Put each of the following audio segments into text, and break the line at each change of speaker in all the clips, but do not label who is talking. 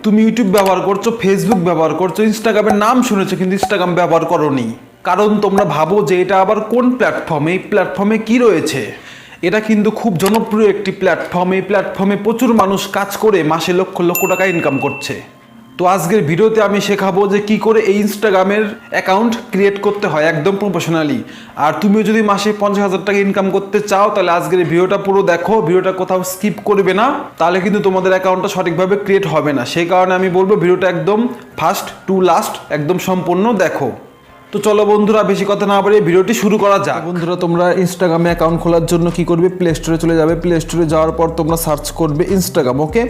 তুমি ইউটিউব ব্যবহার করছো, ফেসবুক ব্যবহার করছো, ইনস্টাগ্রামের নাম শুনেছো কিন্তু ইনস্টাগ্রাম ব্যবহার করোনি, কারণ তোমরা ভাবো যে এটা আবার কোন প্ল্যাটফর্মে, এই প্ল্যাটফর্মে কি রয়েছে। এটা কিন্তু খুব জনপ্রিয় একটি প্ল্যাটফর্ম। এই প্ল্যাটফর্মে প্রচুর মানুষ কাজ করে মাসে লক্ষ লক্ষ টাকা ইনকাম করছে। তো আজকের ভিডিওতে আমি শেখাবো যে কি করে এই ইনস্টাগ্রামের অ্যাকাউন্ট ক্রিয়েট করতে হয় একদম প্রফেশনালি। আর তুমিও যদি মাসে 50,000 টাকা ইনকাম করতে চাও তাহলে আজকের এই ভিডিওটা পুরো দেখো, ভিডিওটা কোথাও স্কিপ করবে না, তাহলে কিন্তু তোমাদের অ্যাকাউন্টটা সঠিকভাবে ক্রিয়েট হবে না। সেই কারণে আমি বলবো ভিডিওটা একদম ফার্স্ট টু লাস্ট একদম সম্পূর্ণ দেখো। তো চলো বন্ধুরা, বেশি কথা না বলে ভিডিওটি শুরু করা যাক। বন্ধুরা, তোমরা ইনস্টাগ্রামে অ্যাকাউন্ট খোলার জন্য কি করবে, প্লে স্টোরে চলে যাবে। প্লে স্টোরে যাওয়ার পর তোমরা সার্চ করবে ইনস্টাগ্রাম। ওকে,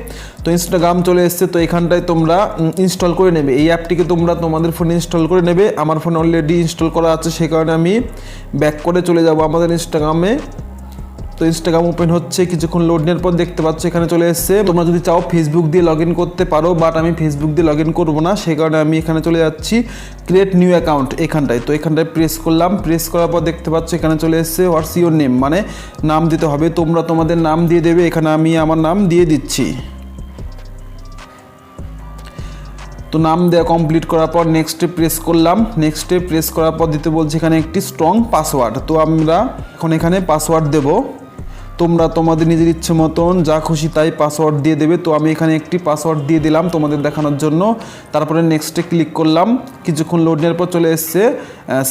তো ইনস্টাগ্রাম চলে এসছে। তো এখানটায় তোমরা ইনস্টল করে নেবে এই অ্যাপটিকে, তোমরা তোমাদের ফোনে ইনস্টল করে নেবে। আমার ফোনে অলরেডি ইনস্টল করা আছে, সেই কারণে আমি ব্যাক করে চলে যাব আমাদের ইনস্টাগ্রামে। তো ইনস্টাগ্রাম ওপেন হচ্ছে, কিছুক্ষণ লোড নেওয়ার পর দেখতে পাচ্ছ এখানে চলে এসছে। তোমরা যদি চাও ফেসবুক দিয়ে লগ ইন করতে পারো, বাট আমি ফেসবুক দিয়ে লগ ইন করবো না, সেই কারণে আমি এখানে চলে যাচ্ছি ক্রিয়েট নিউ অ্যাকাউন্ট এখানটায়। তো এখানটায় প্রেস করলাম, প্রেস করার পর দেখতে পাচ্ছ এখানে চলে এসছে হোয়াটস ইউর নেম, মানে নাম দিতে হবে। তোমরা তোমাদের নাম দিয়ে দেবে, এখানে আমি আমার নাম দিয়ে দিচ্ছি। তো নাম দেওয়া কমপ্লিট করার পর নেক্সটে প্রেস করলাম। নেক্সটে প্রেস করার পর দিতে বলছে এখানে একটি স্ট্রং পাসওয়ার্ড। তো আমরা এখন এখানে পাসওয়ার্ড দেব। তোমরা তোমাদের নিজের ইচ্ছে মতন যা খুশি তাই পাসওয়ার্ড দিয়ে দেবে। তো আমি এখানে একটি পাসওয়ার্ড দিয়ে দিলাম তোমাদের দেখানোর জন্য। তারপরে নেক্সটে ক্লিক করলাম। কিছুক্ষণ লোড নেওয়ার পর চলে এসছে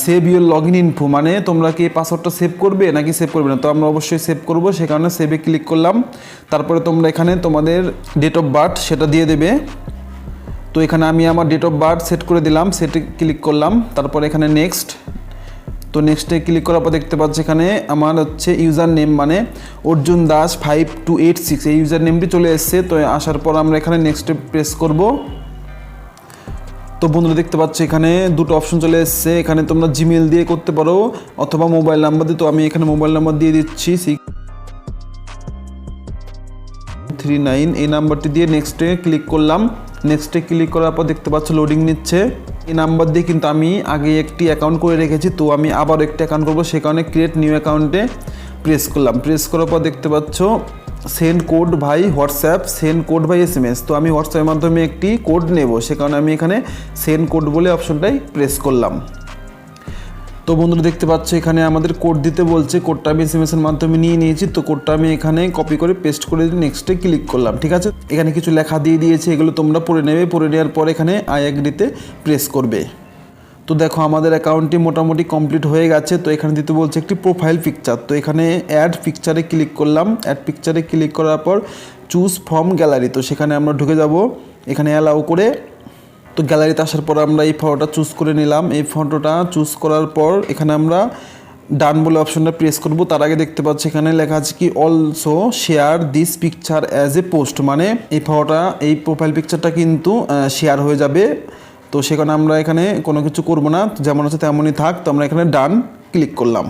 save your log in info, মানে তোমরা কি এই পাসওয়ার্ডটা সেভ করবে নাকি সেভ করবে না। তো আমরা অবশ্যই সেভ করবো, সে কারণে সেভে ক্লিক করলাম। তারপরে তোমরা এখানে তোমাদের ডেট অফ বার্থ সেটা দিয়ে দেবে। তো এখানে আমি আমার ডেট অফ বার্থ সেট করে দিলাম, সেটে ক্লিক করলাম। তারপর এখানে নেক্সট। তো নেক্সটে ক্লিক করার পর দেখতে পাচ্ছি এখানে আমার হচ্ছে ইউজার নেম, মানে অর্জুন দাস 5286 এই ইউজার নেমটি চলে এসছে। তো আসার পর আমরা এখানে নেক্সটে প্রেস করব। তো বন্ধুরা দেখতে পাচ্ছ এখানে দুটো অপশন চলে এসছে। এখানে তোমরা জিমেল দিয়ে করতে পারো অথবা মোবাইল নাম্বার দিয়ে। তো আমি এখানে মোবাইল নাম্বার দিয়ে দিচ্ছি 639, এই নাম্বারটি দিয়ে নেক্সটে ক্লিক করলাম। নেক্সটে ক্লিক করার পর দেখতে পাচ্ছ লোডিং নিচ্ছে। এই নাম্বার দিয়ে কিন্তু আমি আগে একটি অ্যাকাউন্ট করে রেখেছি, তো আমি আবার একটি অ্যাকাউন্ট করবো, সে কারণে ক্রিয়েট নিউ অ্যাকাউন্টে প্রেস করলাম। প্রেস করার পর দেখতে পাচ্ছ send code by WhatsApp, send code by SMS। তো আমি হোয়াটসঅ্যাপের মাধ্যমে একটি কোড নেব, সে কারণে আমি এখানে সেন্ড কোড বলে অপশনটাই প্রেস করলাম। তো বন্ধুরা দেখতে পাচ্ছ এখানে আমাদের কোড দিতে বলছে, কোডটা আমি SMS এর মাধ্যমে নিয়ে নিয়েছি। তো কোডটা আমি এখানে কপি করে পেস্ট করে নেক্সটে ক্লিক করলাম। ঠিক আছে, এখানে কিছু লেখা দিয়ে দিয়েছে, এগুলো তোমরা পড়ে নেবে। পড়ে নেওয়ার পর এখানে আই এগ্রিতে প্রেস করবে। তো দেখো আমাদের অ্যাকাউন্টটি মোটামুটি কমপ্লিট হয়ে গেছে। তো এখানে দিতে বলছে একটি প্রোফাইল পিকচার। তো এখানে অ্যাড পিকচারে ক্লিক করলাম। অ্যাড পিকচারে ক্লিক করার পর চুজ ফ্রম গ্যালারি, তো সেখানে আমরা ঢুকে যাব। এখানে অ্যালাউ করে তো গ্যালারিতে আসার পর আমরা এই ফটোটা চুজ করে নিলাম। এই ফটোটা চুজ করার পর এখানে আমরা ডান বলে অপশনটা প্রেস করব। তার আগে দেখতে পাচ্ছি এখানে লেখা আছে কি also share this picture as a post, মানে এই ফটোটা, এই প্রোফাইল পিকচারটা কিন্তু শেয়ার হয়ে যাবে। তো সেখানে আমরা এখানে কোনো কিছু করব না, যেমন আছে তেমনই থাক। তো আমরা এখানে ডান ক্লিক করলাম।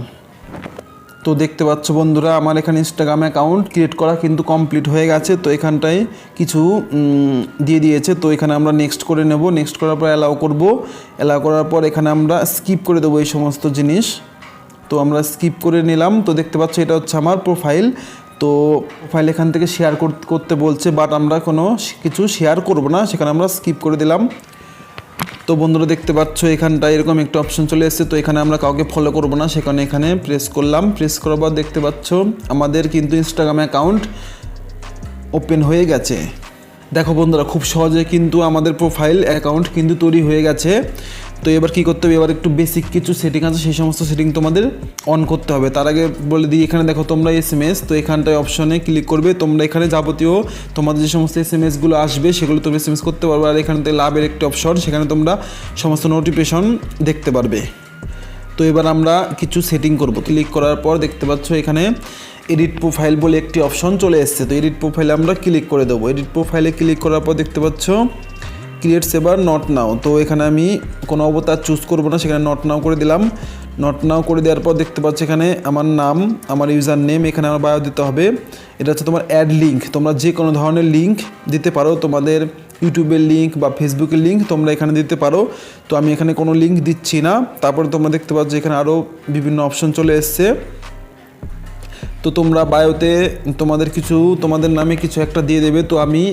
তো দেখতে পাচ্ছ বন্ধুরা আমার এখানে ইনস্টাগ্রাম অ্যাকাউন্ট ক্রিয়েট করা কিন্তু কমপ্লিট হয়ে গেছে। তো এখানটায় কিছু দিয়ে দিয়েছে, তো এখানে আমরা নেক্সট করে নেব। নেক্সট করার পর অ্যালাউ করব। অ্যালাউ করার পর এখানে আমরা স্কিপ করে দেবো এই সমস্ত জিনিস। তো আমরা স্কিপ করে নিলাম। তো দেখতে পাচ্ছ এটা হচ্ছে আমার প্রোফাইল। তো প্রোফাইল এখান থেকে শেয়ার করতে বলছে, বাট আমরা কোনো কিছু শেয়ার করব না, সেখানে আমরা স্কিপ করে দিলাম। তো বন্ধুরা দেখতে পাচ্ছ এখানটায় এরকম একটা অপশন চলে এসেছে। তো এখানে আমরা কাউকে ফলো করব না, সেখানে এখানে প্রেস করলাম। প্রেস করার পর দেখতে পাচ্ছ আমাদের কিন্তু ইনস্টাগ্রাম অ্যাকাউন্ট ওপেন হয়ে গেছে। দেখো বন্ধুরা খুব সহজে কিন্তু আমাদের প্রোফাইল অ্যাকাউন্ট কিন্তু তৈরি হয়ে গেছে। তো এবার কী করতে হবে, এবার একটু বেসিক কিছু সেটিং আছে, সেই সমস্ত সেটিং তোমাদের অন করতে হবে। তার আগে বলে দিই, এখানে দেখো তোমরা SMS, তো এখানটায় অপশনে ক্লিক করবে। তোমরা এখানে যাবতীয় তোমাদের যে সমস্ত SMSগুলো আসবে সেগুলো তুমি SMS করতে পারবে। আর এখানে লাভের একটি অপশন, সেখানে তোমরা সমস্ত নোটিফিকেশন দেখতে পারবে। তো এবার আমরা কিছু সেটিং করব। ক্লিক করার পর দেখতে পাচ্ছ এখানে এডিট প্রোফাইল বলে একটি অপশন চলে এসছে। তো এডিট প্রোফাইলে আমরা ক্লিক করে দেবো। এডিট প্রোফাইলে ক্লিক করার পর দেখতে পাচ্ছ ক্রিয়েট সেভার নট নাও। তো এখানে আমি কোনো অবতার চুজ করবো না, সেখানে নট নাও করে দিলাম। নট নাও করে দেওয়ার পর দেখতে পাচ্ছি এখানে আমার নাম, আমার ইউজার নেম, এখানে আমার বায়ো দিতে হবে। এটা হচ্ছে তোমার অ্যাড লিঙ্ক, তোমরা যে কোনো ধরনের লিঙ্ক দিতে পারো, তোমাদের ইউটিউবের লিঙ্ক বা ফেসবুকের লিঙ্ক তোমরা এখানে দিতে পারো। তো আমি এখানে কোনো লিঙ্ক দিচ্ছি না। তারপরে তোমরা দেখতে পাচ্ছ এখানে আরও বিভিন্ন অপশন চলে এসছে। তো তোমরা বায়োতে তোমাদের নামে কিছু একটা দিয়ে দেবে। তো আমি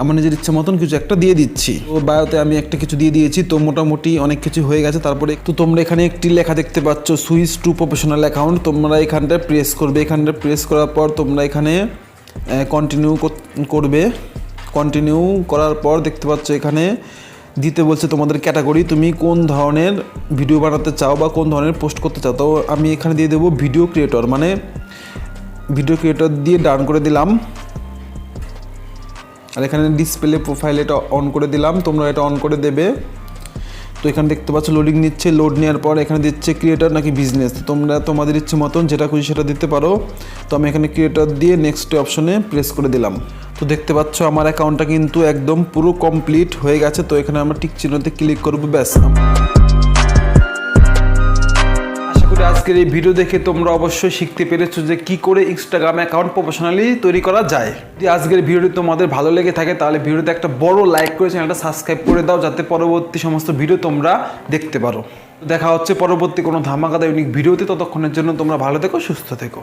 আমার নিজের ইচ্ছা মতন কিছু একটা দিয়ে দিচ্ছি। তো বায়োতে আমি একটা কিছু দিয়ে দিয়েছি। তো মোটামুটি অনেক কিছু হয়ে গেছে। তারপরে তো তোমরা এখানে একটি লেখা দেখতে পাচ্ছ, সুইচ টু প্রফেশনাল অ্যাকাউন্ট। তোমরা এখানটায় প্রেস করবে। এখানটা প্রেস করার পর তোমরা এখানে কন্টিনিউ করবে। কন্টিনিউ করার পর দেখতে পাচ্ছ এখানে দিতে বলছে তোমাদের ক্যাটাগরি, তুমি কোন ধরনের ভিডিও বানাতে চাও বা কোন ধরনের পোস্ট করতে চাও। তো আমি এখানে দিয়ে দেবো ভিডিও ক্রিয়েটর, মানে ভিডিও ক্রিয়েটর দিয়ে ডান করে দিলাম। আর এখানে ডিসপ্লে প্রোফাইল এটা অন করে দিলাম, তোমরা এটা অন করে দেবে। তো এখানে দেখতে পাচ্ছ লোডিং নিচ্ছে। লোড নেওয়ার পর এখানে দিচ্ছে ক্রিয়েটর নাকি বিজনেস। তোমরা তোমাদের ইচ্ছে মতন যেটা খুশি সেটা দিতে পারো। তো আমি এখানে ক্রিয়েটর দিয়ে নেক্সট অপশনে প্রেস করে দিলাম। তো দেখতে পাচ্ছ আমার অ্যাকাউন্টটা কিন্তু একদম পুরো কমপ্লিট হয়ে গেছে। তো এখানে আমরা টিক চিহ্নতে ক্লিক করবো, ব্যাস। আশা করি আজকের এই ভিডিও দেখে তোমরা অবশ্যই শিখতে পেরেছো যে কি করে ইনস্টাগ্রাম অ্যাকাউন্ট প্রফেশনালি তৈরি করা যায়। যদি আজকের ভিডিওটি তোমাদের ভালো লেগে থাকে তাহলে ভিডিওতে একটা বড় লাইক করে চ্যানেলটা সাবস্ক্রাইব করে দাও, যাতে পরবর্তী সমস্ত ভিডিও তোমরা দেখতে পারো। দেখা হচ্ছে পরবর্তী কোনো ধামাকাদার ইউনিক ভিডিওতে। ততক্ষণের জন্য তোমরা ভালো থেকো, সুস্থ থেকো।